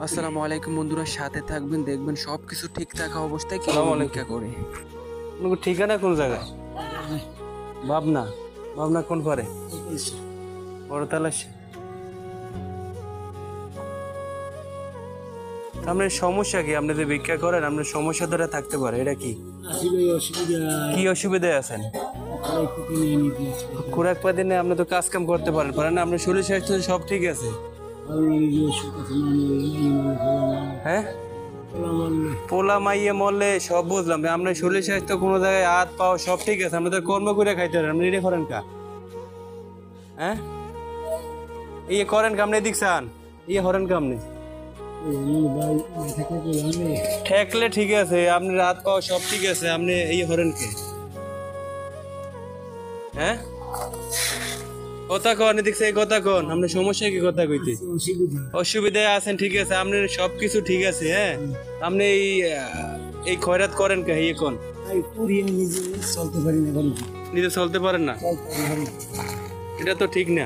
আসসালামু আলাইকুম বন্ধুরা, সাথে থাকবেন, দেখবেন সবকিছু ঠিক থাকা অবস্থায় কি আসসালামু ভিক্ষা করে। আপনার ঠিকানা কোন জায়গায়? ভাবনা। ভাবনা কোন পারে? বড় তালাশ। আপনার সমস্যা কি? আপনি যে ভিক্ষা করেন, আপনার সমস্যা ধরে থাকতে পারে, এটা কি? কি অসুবিধায় আছেন? খোরাক পাতি নেই, আপনি তো কাজ কাম করতে পারেন না? আপনার শরীর স্বাস্থ্য সব ঠিক আছে? হ্যাঁ, পোলা মাইয়ে মরলে সব বুঝলাম, আপনার শরীর স্বাস্থ্য কোনো জায়গায় হাত পাও সব ঠিক আছে, আপনি তো কর্ম করে খাইতে পারেন, আপনি এটা করেন কা? হ্যাঁ, ইয়ে করেন কামনে দেখছেন, ইয়ে হরেন কামনে ঠেকলে ঠিক আছে, আপনি রাত পাও সব ঠিক আছে, আপনি এই হরেন কে? হ্যাঁ, কথা কন, দেখছে এই কথা কন, আপনার সমস্যা কি? কথা কইতে অসুবিধায় আছেন, ঠিক আছে, আপনার সবকিছু ঠিক আছে। হ্যাঁ, আপনি এই খয়রাত করেন কে? ইয়ে কোন নিজে চলতে পারেন না, এটা তো ঠিক না।